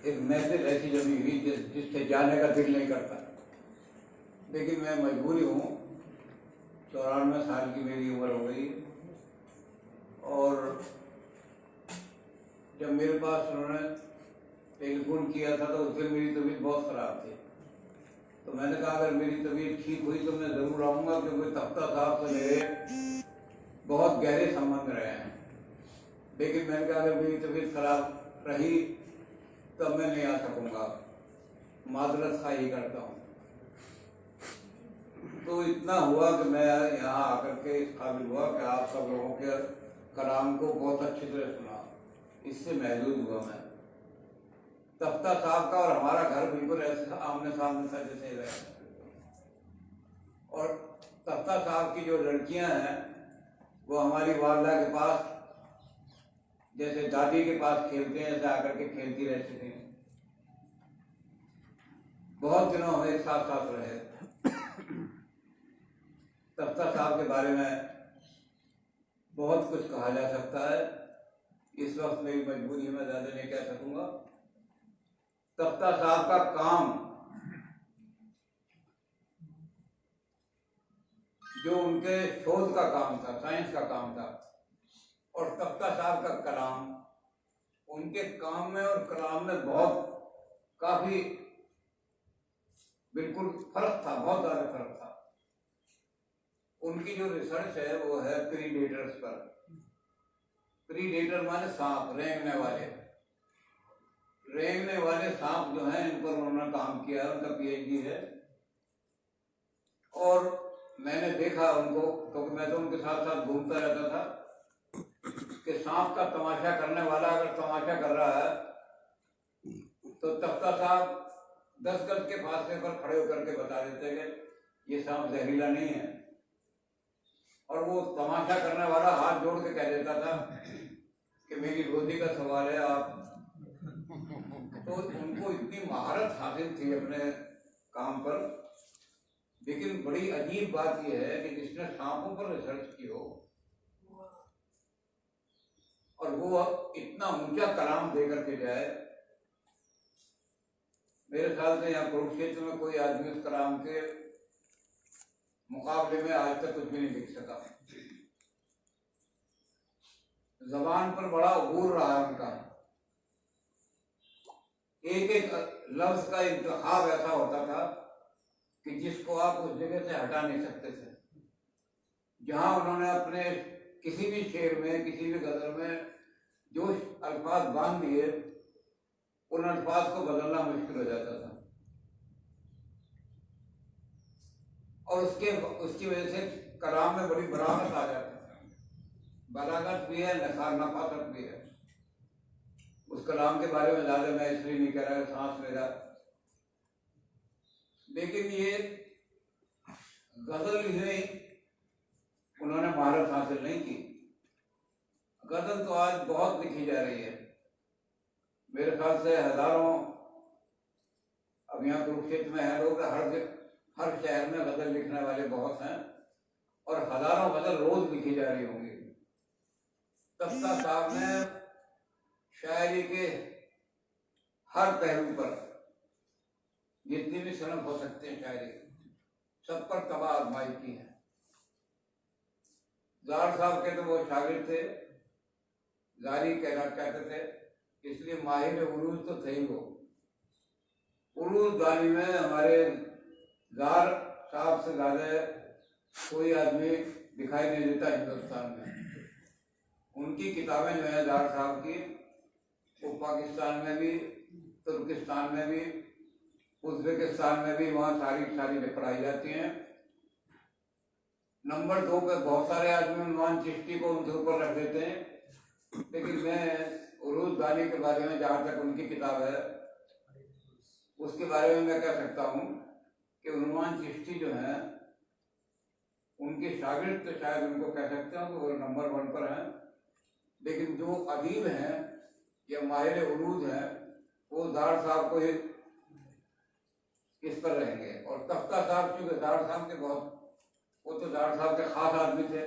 एक महफिल ऐसी जमी हुई जिससे जाने का दिल नहीं करता, लेकिन मैं मजबूरी हूँ। 94 साल की मेरी उम्र हो गई और जब मेरे पास उन्होंने टेलीफोन किया था तो उस दिन मेरी तबीयत बहुत ख़राब थी। तो मैंने कहा अगर मेरी तबीयत ठीक हुई तो मैं ज़रूर आऊँगा, क्योंकि तख्ता साहब से मेरे बहुत गहरे संबंध रहे हैं। लेकिन मैंने कहा अगर मेरी तबीयत खराब रही तब मैं नहीं आ सकूँगा, माजरत खाही करता हूँ। तो इतना हुआ कि मैं यहाँ आकर के इस काबिल हुआ कि आप सब लोगों के कलाम को बहुत अच्छी तरह सुना, इससे महसूस हुआ मैं। तख्ता साहब का और हमारा घर बिल्कुल ऐसे आमने सामने था जैसे रहे। और तख्ता साहब की जो लड़कियां हैं वो हमारी वालदा के पास जैसे दादी के पास खेलते हैं ऐसे आकर के खेलती रहती थी। बहुत दिनों हम एक साथ साथ रहे। तख्ता साहब के बारे में बहुत कुछ कहा जा सकता है, इस वक्त मेरी मजबूरी में ज़्यादा नहीं कह सकूंगा। तख्ता साहब का काम जो उनके शोध का काम था, साइंस का काम था, और तख्ता साहब का कलाम, उनके काम में और कलाम में बहुत काफी बिल्कुल फर्क था, बहुत ज़्यादा फर्क था। उनकी जो रिसर्च है वो है प्रीडेटर्स पर। प्रीडेटर माने सांप, रेंगने वाले सांप जो हैं इन पर उन्होंने काम किया है, उनका पीएचडी है। और मैंने देखा उनको, क्योंकि मैं तो उनके साथ साथ घूमता रहता था, कि सांप का तमाशा करने वाला अगर तमाशा कर रहा है तो तख्ता साहब 10 गज के फासले पर खड़े होकर के बता देते कि ये सांप जहरीला नहीं है। और वो तमाशा करने वाला हाथ जोड़ के कह देता था कि मेरी रोजी का सवाल है आप। तो उनको इतनी महारत हासिल थी अपने काम पर। लेकिन बड़ी अजीब बात यह है कि जिसने सांपों पर रिसर्च की हो और वो इतना ऊंचा कलाम देकर के जाए, मेरे ख्याल से यहाँ कुरुक्षेत्र में कोई आदमी उस कलाम के मुकाबले में आज तक कुछ भी नहीं लिख सका। जबान पर बड़ा अबूर रहा उनका, एक एक लफ्ज का इंतखाब ऐसा होता था कि जिसको आप उस जगह से हटा नहीं सकते थे। जहां उन्होंने अपने किसी भी शेर में, किसी भी गजल में जो अल्फाज बांध दिए, उन अल्फाज को बदलना मुश्किल हो जाता था। और उसकी वजह से कलाम में बड़ी बरामत आ जाती है, बलागत भी है, नफासत भी है। उस कलाम के बारे में ज्यादा मैं इसलिए नहीं कह रहा, सांस मेरा। लेकिन ये गजल ही उन्होंने महारत हासिल नहीं की। गजल तो आज बहुत लिखी जा रही है, मेरे ख्याल से हजारों, अब यहाँ कुरुक्षेत्र में है लोग, हर शहर में गजल लिखने वाले बहुत हैं और हजारों गजल रोज लिखी जा रही होंगी। तख्ता साहब ने शायरी के हर पहलू पर, जितनी भी सनद हो सकते हैं शायरी, सब पर तबाह आजमाई की है। जार साहब के तो वो शागिर्द थे, जारी कहते थे, इसलिए माहिर उरूज तो थे ही वो। उरूज गानी में हमारे जार साहब से ज्यादा कोई आदमी दिखाई नहीं देता हिंदुस्तान में। उनकी किताबें जो है जार साहब की, वो पाकिस्तान में भी, तुर्किस्तान में भी, उज़्बेकिस्तान में भी वहाँ सारी पढ़ाई जाती हैं। नंबर 2 पे बहुत सारे आदमी उन्वान चिश्ती को उनके ऊपर रख देते हैं, लेकिन मैं उरूज गानी के बारे में, जहाँ तक उनकी किताब है उसके बारे में मैं कह सकता हूँ कि उन्वान चिश्ती जो है, उनके शागिर्द तो शायद उनको कह सकते हैं कि वो नंबर 1 पर हैं, लेकिन जो अदीब हैं या माहिर उरूज हैं वो जार साहब को ही इस पर रहेंगे। और तख्ता साहब चूंकि जार साहब के बहुत, वो तो जार साहब के खास आदमी थे,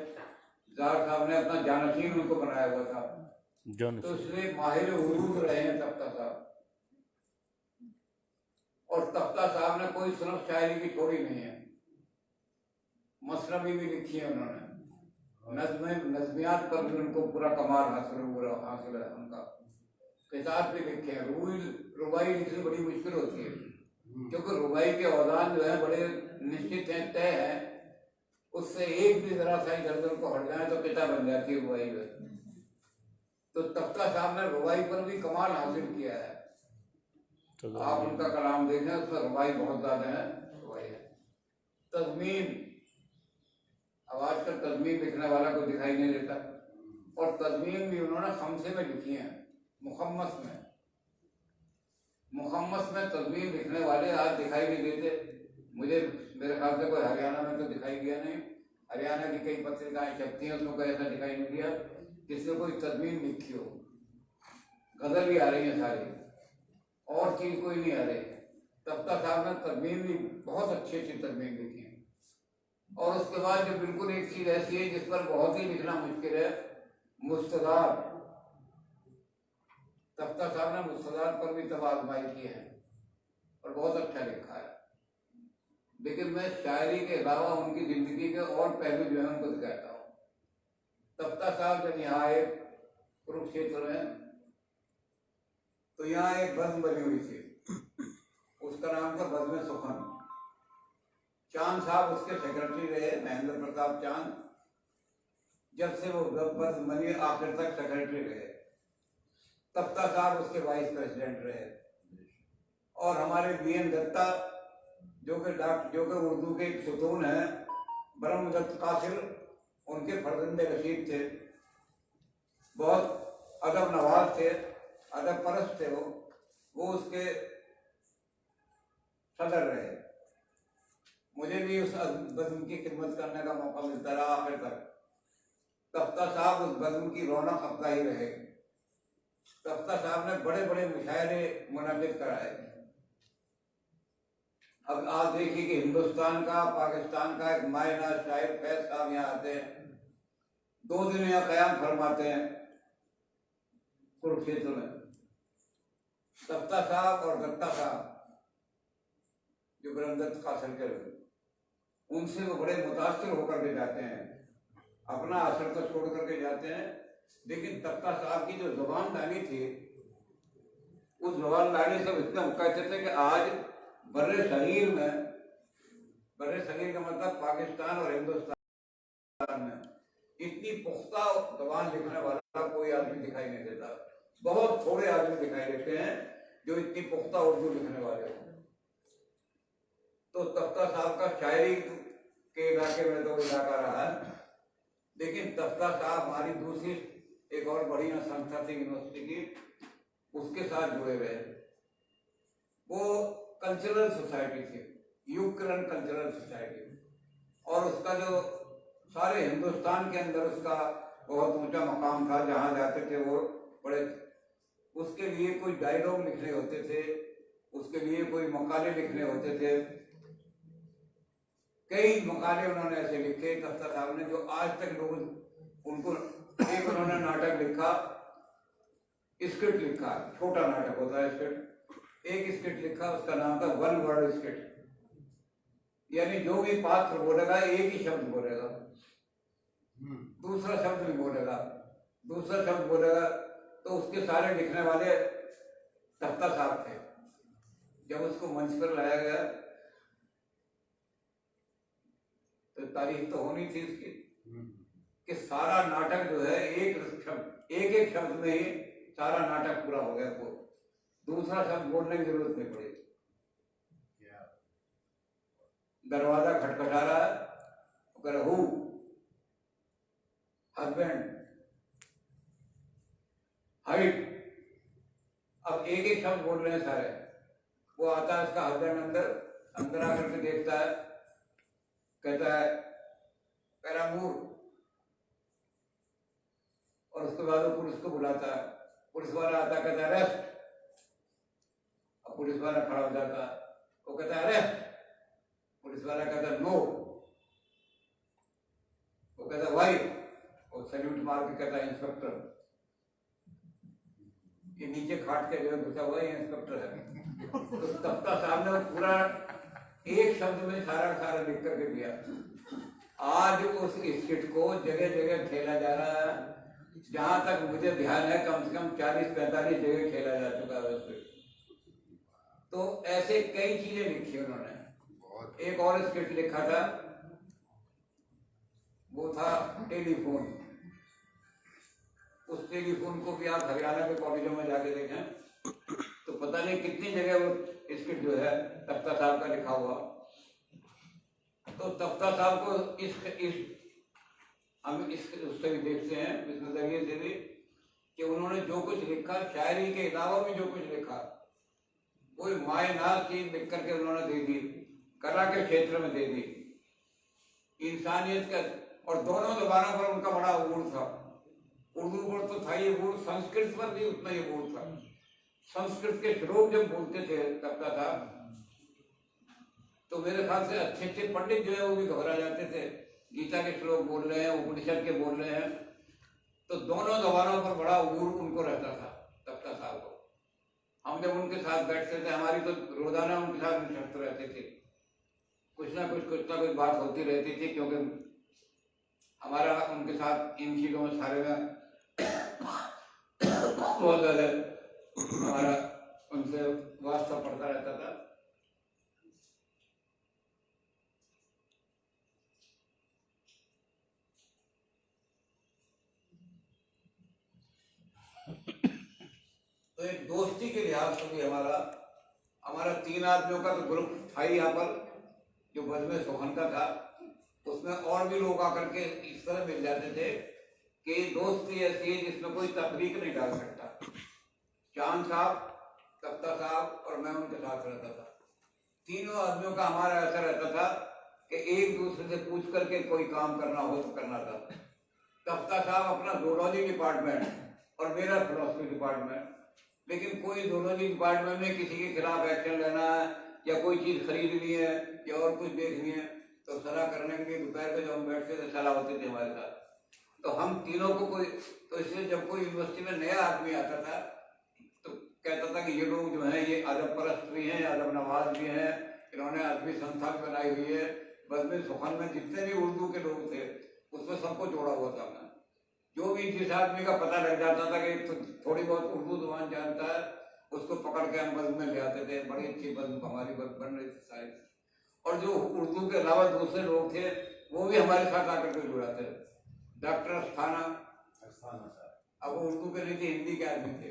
जार साहब ने अपना जानशीन उनको बनाया हुआ था, तो इसलिए माहिर उरूज रहे हैं तख्ता साहब। तख्ता साहब ने कोई सुनफ शायरी की छोड़ी नहीं है, मसनवी भी लिखी है उन्होंने, नज़मियात पर भी उनको पूरा कमाल हासिल है उनका, किताब भी लिखे हैं। रुबाई लिखनी बड़ी मुश्किल होती है, क्योंकि रुबाई के औदान जो है बड़े निश्चित हैं, तय है, उससे एक भी जरा सा इधर उधर को हट जाए तो किताब बन जाती है रुबाई में। तो तख्ता साहब ने रुबाई पर भी कमाल हासिल किया है, आप उनका कलाम देखें, उसमें रुबाई बहुत ज्यादा है, रुबाई है। तज़मीन, अब आजकल तज़मीन लिखने वाला को दिखाई नहीं देता, और तज़मीन भी उन्होंने खमसे में लिखी है, मुखम्मस में तज़मीन लिखने वाले आज दिखाई नहीं देते। मुझे मेरे ख्याल से कोई हरियाणा में तो दिखाई दिया नहीं, हरियाणा की कई पत्रिकाएं छपती हैं, उसमें कोई ऐसा दिखाई नहीं दिया जिसने कोई तज़मीन लिखी हो। गजल भी आ रही है सारी, और चीज कोई नहीं आ रही। तख्ता साहब ने तज़मीन भी बहुत अच्छी तज़मीन लिखी है। और उसके बाद जो बिल्कुल एक चीज ऐसी है जिस पर बहुत ही लिखना मुश्किल है, मुस्तदार। तख्ता साहब ने मुस्तदार पर भी तबादमाई की है और बहुत अच्छा लिखा है। लेकिन मैं शायरी के अलावा उनकी जिंदगी के और पहलू जो है उनको दिखाता हूँ। तख्ता साहब जब यहाँ आए कुरुक्षेत्र में, तो यहाँ एक बज़्म बनी हुई थी, उसका नाम था बज़्म सुखन। चांद साहब उसके सेक्रेटरी रहे, महेंद्र प्रताप चांद, जब से वो बज़्म बनी आखिर तक सेक्रेटरी रहे। तख्ता साहब उसके वाइस प्रेसिडेंट रहे। और हमारे बीएन दत्ता जो कि उर्दू के एक सुतून है, ब्रह्मदत्त कासिर, उनके फर्जंदे रशीद थे, बहुत अदब नवाज थे, अदब परस्त थे। वो उसके सदर रहे। मुझे भी उस बज़्म की खिदमत करने का मौका मिलता रहा आखिर तक। तख्ता साहब उस बज़्म की रौनक अफजा ही रहे। तख्ता साहब ने बड़े बड़े मुशायरे मुनक़िद कराए। अब आप देखिए कि हिंदुस्तान का, पाकिस्तान का एक मायना शायर फैज साहब यहाँ आते हैं, 2 दिन यहाँ क़याम फरमाते हैं कुरुक्षेत्र में। तख्ता साहब और दत्ता साहब जो ब्रह्मदत्त कासिर के रहे, उनसे वो बड़े मुतासिर होकर के जाते हैं, अपना असर तो छोड़ करके जाते हैं। लेकिन तख्ता साहब की जो ज़ुबानदानी थी, उस ज़ुबानदानी से इतना कहते थे कि आज बर्रे सगीर का मतलब पाकिस्तान और हिंदुस्तान में इतनी पुख्ता ज़ुबान लिखने वाला कोई आदमी दिखाई नहीं देता। बहुत थोड़े आदमी दिखाई देते हैं जो इतनी पुख्ता उर्दू लिखने वाले हों। तो तख्ता साहब का शायरी के इलाके में तो इलाका रहा है, लेकिन तख्ता साहब हमारी दूसरी एक और बढ़िया संस्था थी यूनिवर्सिटी की, उसके साथ जुड़े रहे। वो कल्चरल सोसाइटी थी, यूक्रेन कल्चरल सोसाइटी, और उसका जो सारे हिंदुस्तान के अंदर उसका बहुत ऊंचा मकाम था, जहाँ जाते थे वो बड़े, उसके लिए कोई डायलॉग लिखने होते थे, उसके लिए कोई मकाले लिखने होते थे। कई मकाले उन्होंने ऐसे लिखे तख्ता साहब ने, जो आज तक लोग उनको, एक उन्होंने नाटक लिखा, स्क्रिप्ट लिखा, छोटा नाटक होता है स्क्रिप्ट, एक स्क्रिप्ट लिखा, उसका नाम था 1 वर्ड स्क्रिप्ट, यानी जो भी पात्र बोलेगा एक ही शब्द बोलेगा, दूसरा शब्द नहीं बोलेगा, दूसरा शब्द बोलेगा। तो उसके सारे लिखने वाले तख्ता साहब थे। जब उसको मंच पर लाया गया तो तारीफ तो होनी थी इसकी कि सारा नाटक जो है एक शब्द में ही सारा नाटक पूरा हो गया, वो दूसरा शब्द बोलने की जरूरत नहीं पड़ी। दरवाजा खटखटा रहा है, अगर हु हस्बैंड हाइट, अब एक शब्द बोल रहे हैं सारे। वो आता है, उसका हस्बैंड अंदर आकर के देखता है, कहता है पैरामूर, और उसके बाद वो पुलिस को बुलाता है, पुलिस वाला आता, कहता है अरेस्ट। अब पुलिस वाला खड़ा हो जाता है, वो कहता है अरेस्ट, पुलिस वाला कहता है नो, वो कहता है वाई, और सैल्यूट मार के कहता है इंस्पेक्टर। ये नीचे खाट के जो है घुसा हुआ है इंस्पेक्टर है। तो तख्ता साहब ने पूरा एक शब्द में सारा सारा लिख करके दिया। आज उस स्किट को जगह जगह खेला जा रहा है, जहां तक मुझे ध्यान है कम से कम 40-45 जगह खेला जा चुका है उसको। तो ऐसे कई चीजें लिखी उन्होंने। एक और स्क्रिप्ट लिखा था, वो था टेलीफोन। उस टेलीफोन को भी आप हरियाणा के कॉलेजों में जाके देखें तो पता नहीं कितनी जगह वो स्क्रिप्ट जो है तख्ता साहब का लिखा हुआ। तो तख्ता साहब को हम उससे भी देखते हैं, इस नजरिए से भी, कि उन्होंने जो कुछ लिखा, शायरी के अलावा भी जो कुछ लिखा, कोई मायनात चीज लिख करके उन्होंने दे दी, कला के क्षेत्र में दे दी, इंसानियत का। और दोनों जबानों पर उनका बड़ा अबूर था। उर्दू पर तो था ये अबूर, संस्कृत पर भी उतना ही अबूर था। संस्कृत के श्लोक जब बोलते थे तख्ता साहब, तो मेरे ख्याल से अच्छे अच्छे पंडित जो है वो भी घबरा जाते थे। गीता के श्लोक बोल रहे हैं, उपनिषद के बोल रहे हैं, तो दोनों जबानों पर बड़ा अबूर उनको रहता था तख्ता साहब को। हम जब उनके साथ बैठते थे, हमारी तो रोजाना उनके साथ निशक्त रहते थे, कुछ ना कुछ बात होती रहती थी, क्योंकि हमारा उनके साथ इन चीजों में सारे में बहुत ज्यादा हमारा उनसे वास्ता पड़ता रहता था। तो एक दोस्ती के लिहाज से भी हमारा 3 आदमियों का तो ग्रुप था ही यहाँ पर, जो बजमे सोहन का था। उसमें और भी लोग आकर के इस तरह मिल जाते थे कि दोस्ती ऐसी है जिसमें कोई तफरीक नहीं डाल सकता। चांद साहब, तख्ता साहब और मैं उनके साथ रहता था। तीनों आदमियों का हमारा ऐसा रहता था कि एक दूसरे से पूछ करके कोई काम करना हो तो करना था। तख्ता साहब अपना ज़ूलॉजी डिपार्टमेंट और मेरा फिलॉसफी डिपार्टमेंट, लेकिन कोई ज़ूलॉजी डिपार्टमेंट में किसी के खिलाफ एक्शन लेना है या कोई चीज़ खरीदनी है या और कुछ देखनी है, तो सलाह करने के लिए दोपहर में जब हम बैठते थे सलाह होती थी हमारे साथ। तो हम तीनों को कोई, तो इसलिए जब कोई यूनिवर्सिटी में नया आदमी आता था तो कहता था कि ये लोग जो हैं ये अदब परस्त भी हैं, अदब नवाज भी हैं, इन्होंने अदबी संस्था भी बनाई हुई है। बजमे सुखन में जितने भी उर्दू के लोग थे उसमें सबको जोड़ा हुआ था मैं। जो भी जिस आदमी का पता लग जाता था कि थोड़ी बहुत उर्दू जुबान जानता है, उसको पकड़ के हम बज़्म में ले आते थे। बड़ी अच्छी बज़्म हमारी बन रही थी सारी। और जो उर्दू के अलावा दूसरे लोग थे वो भी हमारे साथ आकर के जुड़ाते थे। डॉक्टर अस्थाना, अब वो उर्दू के नहीं थे, हिंदी के आदमी थे,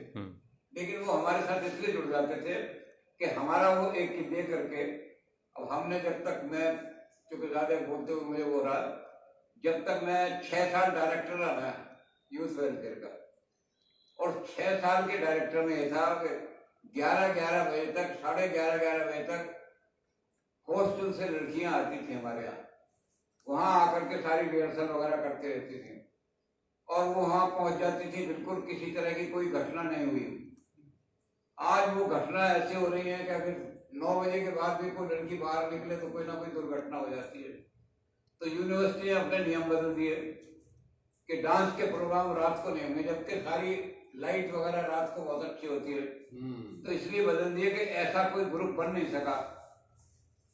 लेकिन वो हमारे साथ इसलिए जुड़ जाते थे कि हमारा वो एक दे करके, अब हमने जब तक, मैं चूंकि ज्यादा बोलते हुए मुझे वो रहा, जब तक मैं 6 साल डायरेक्टर रहा यूथ वेलफेयर का, और 6 साल के डायरेक्टर में ये था कि 11-11 बजे तक, 11:30 बजे तक हॉस्टल से लड़कियां आती थी हमारे यहाँ, वहां आकर के सारी रिहर्सल वगैरह करते रहती थी, और वो वहां पहुंच जाती थी, बिल्कुल किसी तरह की कोई घटना नहीं हुई। आज वो घटना ऐसी हो रही है कि अगर 9 बजे के बाद भी कोई लड़की बाहर निकले तो कोई ना कोई दुर्घटना हो जाती है। तो यूनिवर्सिटी ने अपने नियम बदल दिए कि डांस के प्रोग्राम रात को नहीं होंगे, जबकि सारी लाइट वगैरह रात को बहुत अच्छी होती है। तो इसलिए बदल दिए कि ऐसा कोई ग्रुप बन नहीं सका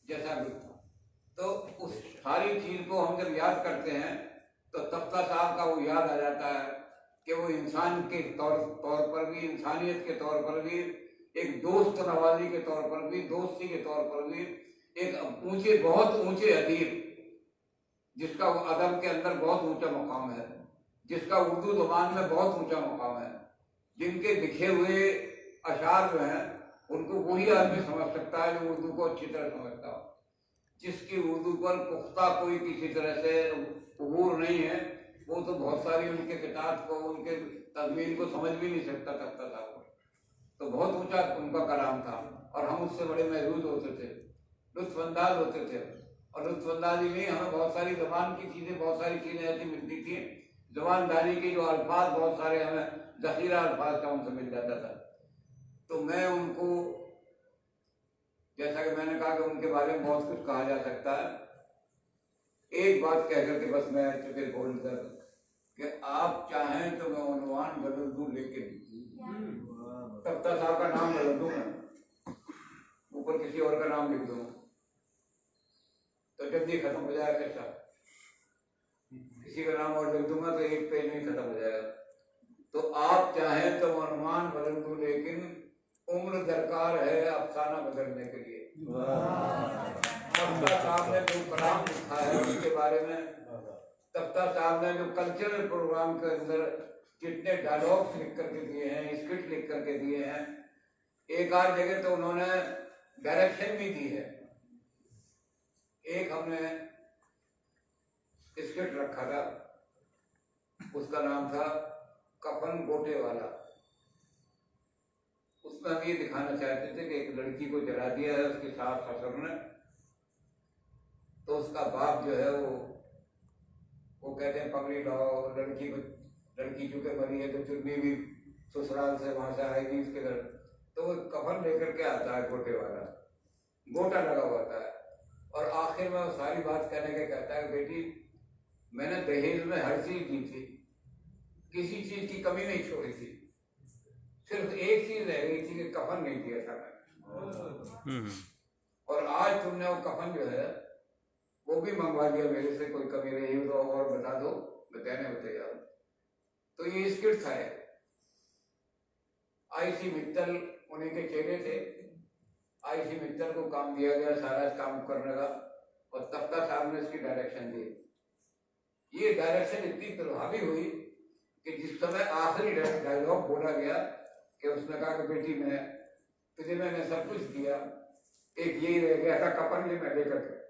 जैसा ग्रुप था। तो उस सारी चीज को हम जब याद करते हैं तो तख्ता साहब का वो याद आ जाता है कि वो इंसान के तौर पर भी, इंसानियत के तौर पर भी, एक दोस्त नवाजी के तौर पर भी, दोस्ती के तौर पर भी, एक ऊंचे, बहुत ऊंचे अदीब, जिसका अदब के अंदर बहुत ऊंचा मकाम है, जिसका उर्दू जुबान में बहुत ऊंचा मकाम है, जिनके लिखे हुए अशार जो हैं उनको वही आदमी समझ सकता है जो उर्दू को अच्छी तरह समझता हो। जिसकी उर्दू पर पुख्ता कोई किसी तरह से अबूर नहीं है, वो तो बहुत सारी उनके किताब को, उनके तज़मीन को समझ भी नहीं सकता तख्ता साहब को। तो बहुत ऊंचा उनका कलाम था और हम उससे बड़े महसूस होते थे, लुत्फानंदाज होते थे। और लुत्फानंदाजी में हमें बहुत सारी ज़बान की चीज़ें, बहुत सारी चीज़ें ऐसी मिलती थी, ज़बानदारी के जो अल्फाज बहुत सारे हमें ज़ख़ीरा अल्फाज का उनसे मिल जाता था। तो मैं उनको, जैसा कि मैंने कहा कि उनके बारे में बहुत कुछ कहा जा सकता है, एक बात कह करके बस मैं चुके बोल कर कि आप चाहें तो मैं उन्वान बदल दूं, लेकिन तख्ता साहब का नाम बदल दूं मैं, ऊपर किसी और का नाम लिख दूं, तो जल्दी खत्म हो जाएगा कैसा। किसी का नाम और लिख दूंगा तो एक पेज में खत्म हो जाएगा। तो आप चाहें तो अनुमान बदल दूं, लेकिन उम्र दरकार है अफसाना बदलने के लिए। तख्ता साहब ने जो कलाम लिखा है उसके बारे में, तख्ता साहब ने जो कल्चरल प्रोग्राम के अंदर जितने डायलॉग्स लिख करके दिए हैं, स्क्रिप्ट लिख करके दिए हैं, एक आध जगह तो उन्होंने डायरेक्शन भी दी है। एक हमने स्क्रिप्ट रखा था, उसका नाम था कफन गोटे वाला। उसमें हम ये दिखाना चाहते थे कि एक लड़की को जला दिया है उसके सास ससुर ने, तो उसका बाप जो है वो कहते हैं पगड़ी लाओ, लड़की चूंकि मरी है तो चुन्नी भी ससुराल से वहां से आएगी उसके घर, तो वो कफन लेकर के आता है गोटे वाला, गोटा लगा हुआ होता है, और आखिर में वो सारी बात कहने के कहता है बेटी मैंने दहेज में हर चीज दी थी, किसी चीज की कमी नहीं छोड़ी थी, सिर्फ एक चीज रह गई थी कि कफन नहीं दिया था मैंने, और आज तुमने वो कफन जो है वो भी मंगवा दिया मेरे से, कोई कमी रही हो तो और बता दो, मैं कहने को तैयार हूं। तो ये स्क्रिप्ट था। आईसी मित्तल उन्हीं के चेहरे थे। आईसी मित्तल को काम दिया गया सारा काम करने का, और तख्ता साहब ने इसकी डायरेक्शन दी। ये डायरेक्शन इतनी प्रभावी हुई कि जिस समय आखिरी डायलॉग बोला गया कि उसने कहा कि बेटी मैंने सब कुछ दिया, एक यही रह गया था कफन, ये मैं लेकर के,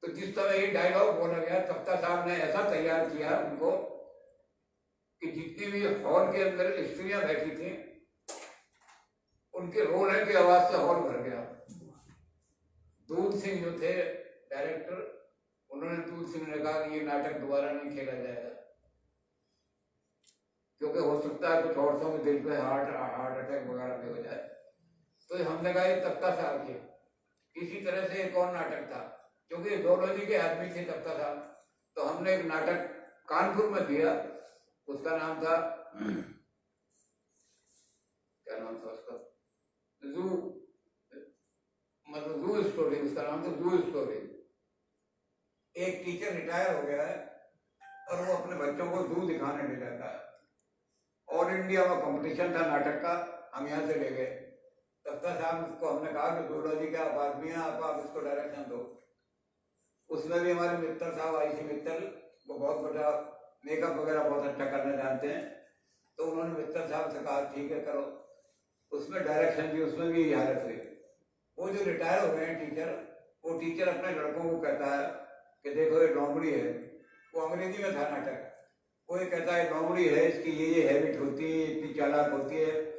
तो जिस समय ये डायलॉग बोला गया तख्ता साहब ने ऐसा तैयार किया उनको कि जितनी भी हॉल के अंदर स्त्रियां बैठी थी उनके रोने की आवाज से हॉल भर गया। दूध सिंह जो थे डायरेक्टर, उन्होंने दूध सिंह ने कहा कि ये नाटक दोबारा नहीं खेला जाएगा, क्योंकि हो सकता है कुछ औरतों के दिल पे हार्ट अटैक वगैरह भी हो जाए। तो हमने कहा ये तख्ता साहब के इसी तरह से एक और नाटक था, क्योंकि जोलॉजी के आदमी थे तख्ता साहब, तो हमने एक नाटक कानपुर में दिया, उसका नाम था, क्या नाम था उसका, जू, मतलब जू स्टोरी, उसका नाम था जू स्टोरी। एक टीचर रिटायर हो गया है और वो अपने बच्चों को जू दिखाने ले जाता है। ऑल इंडिया में कंपटीशन था नाटक का, हम यहाँ से ले गए। तख्ता साहब को हमने कहा कि जूलॉजी के आप आदमी हैं, आप इसको डायरेक्शन दो। उसमें भी हमारे मित्तल साहब, आईसी मित्तल, वो बहुत बड़ा मेकअप वगैरह बहुत अच्छा करना जानते हैं, तो उन्होंने मित्तल साहब से कहा ठीक है करो। उसमें डायरेक्शन दी, उसमें भी यही हालत हुई। वो जो रिटायर हो गए हैं टीचर, वो टीचर अपने लड़कों को कहता है कि देखो ये लोमड़ी है, वो अंग्रेजी में था नाटक, वो ये कहता है लोमड़ी है, इसकी ये हैबिट होती है, इतनी चालाक होती है।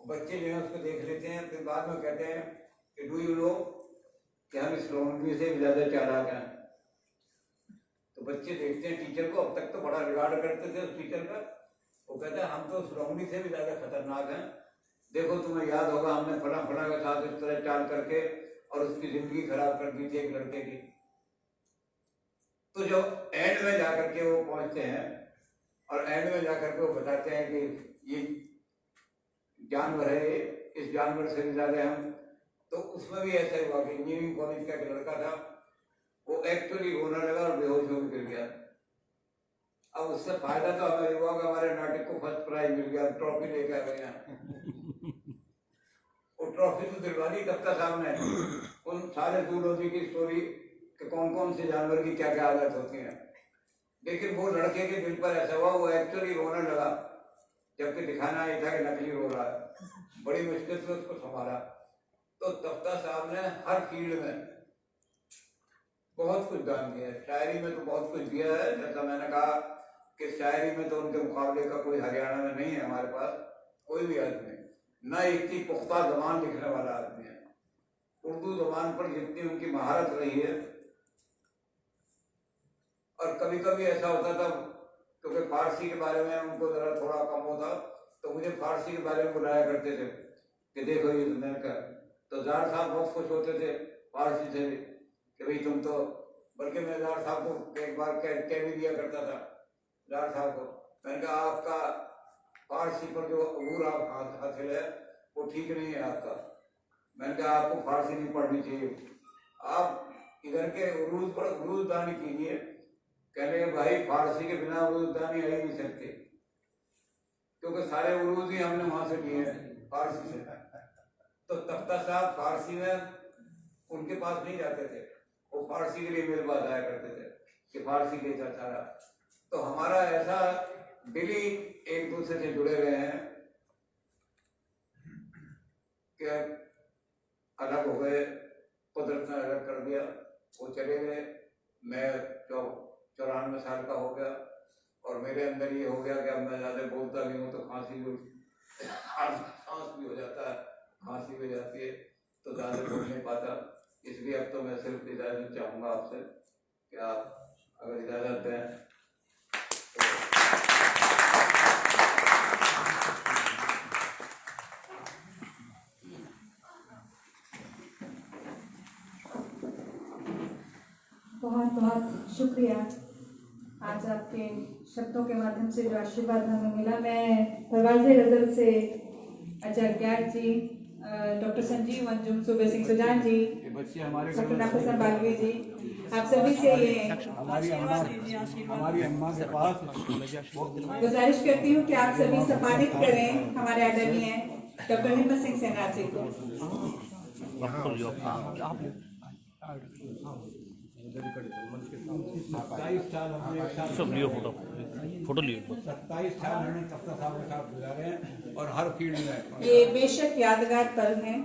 बच्चे जो है उसको देख लेते हैं, फिर बाद में कहते हैं कि डू यू नो कि हम इस लोमड़ी से भी ज्यादा चालाक हैं। तो बच्चे देखते हैं टीचर को, अब तक तो बड़ा रिगार्ड करते थे उस टीचर का, वो कहते हैं हम तो उस लोमड़ी से भी ज्यादा खतरनाक हैं, देखो तुम्हें याद होगा हमने फला के साथ इस तरह चाल करके और उसकी जिंदगी खराब कर दी थी एक लड़के की। तो जो एंड में जाकर के वो पहुंचते हैं और एंड में जाकर के वो बताते हैं कि ये जानवर है, इस जानवर से भी ज्यादा हम, तो उसमें भी ऐसा हुआ कि इंजीनियरिंग कॉलेज का एक लड़का था, वो एक्चुअली रोने लगा और बेहोश होकर गिर गया। अब उससे फायदा तो हमें ये हुआ कि हमारे नाटक को फर्स्ट प्राइज मिल गया, ट्रॉफी लेकर आ गए। वो ट्रॉफी तो दिलवा दी तख्ता साहब ने, उन सारे जूलॉजी की स्टोरी कि कौन कौन से जानवर की क्या क्या आदत होती है। लेकिन वो लड़के के दिल पर ऐसा हुआ, वो एक्चुअली रोने लगा, जबकि दिखाना ये था कि नकली रो रहा है। बड़ी मुश्किल से उसको संभाला। तो तख्ता साहब ने हर फील्ड में बहुत कुछ दान दिया है। शायरी में तो बहुत कुछ दिया है, जैसा मैंने कहा कि शायरी में तो उनके मुकाबले का कोई हरियाणा में नहीं है हमारे पास कोई भी आदमी, न इतनी पुख्ता जबान लिखने वाला आदमी है। उर्दू जबान पर जितनी उनकी महारत रही है, और कभी कभी ऐसा होता था क्योंकि फारसी के बारे में उनको जरा थोड़ा कम होता, तो मुझे फारसी के बारे में बुलाया करते थे कि देखो ये सुनने का, तो जार साहब बहुत खुश होते थे फारसी से कि भाई तुम तो, बल्कि मैं जार साहब को एक बार कह भी दिया करता था, जार साहब को मैंने कहा आपका फारसी पर जो अबूर हासिल है वो ठीक नहीं है आपका। मैंने कहा आपको फारसी नहीं पढ़नी चाहिए, आप इधर के उर्दू पर उर्दूदानी कीजिए। कह रहे भाई फारसी के बिना उर्दूदानी आ ही नहीं सकती, क्योंकि सारे उर्दू ही हमने वहां से लिए हैं फारसी से। तो तख्ता साहब फारसी में उनके पास नहीं जाते थे, वो फारसी के लिए मेरे पास आया करते थे कि फारसी के चर्चा रहा। तो हमारा ऐसा दिली एक दूसरे से जुड़े रहे हैं कि अलग हो गए, कुदरत ने अलग कर दिया, वो चले गए। मैं 94 साल का हो गया और मेरे अंदर ये हो गया कि अब मैं ज़्यादा बोलता भी हूँ तो खांसी भी सांस भी हो जाता है, खांसी भी हो जाती है, तो ज़्यादा बोल नहीं पाता। इसलिए अब तो मैं सिर्फ इजाज़त चाहूँगा आपसे कि आप अगर इजाज़त दें तो। बहुत बहुत शुक्रिया आज आपके शब्दों के माध्यम से जो आशीर्वाद हमें मिला। मैं परवाज़े गज़ल से आचार्य ज्ञात जी, डॉक्टर संजीव अंजुम, सूबे सिंह सुजान जी, डॉक्टर नाफिसा बालवी जी, आप सभी से ये हमारी अम्मा के पास गुजारिश करती हूँ कि आप सभी सम्मानित करें हमारे आदरणीय डॉक्टर हिम्मत सिंह सेनाथ जी को। सब लियो फोटो लियो। 27 साल हमने तख्ता साहब के साथ गुजारे हैं और हर फील्ड में ये बेशक यादगार पल है।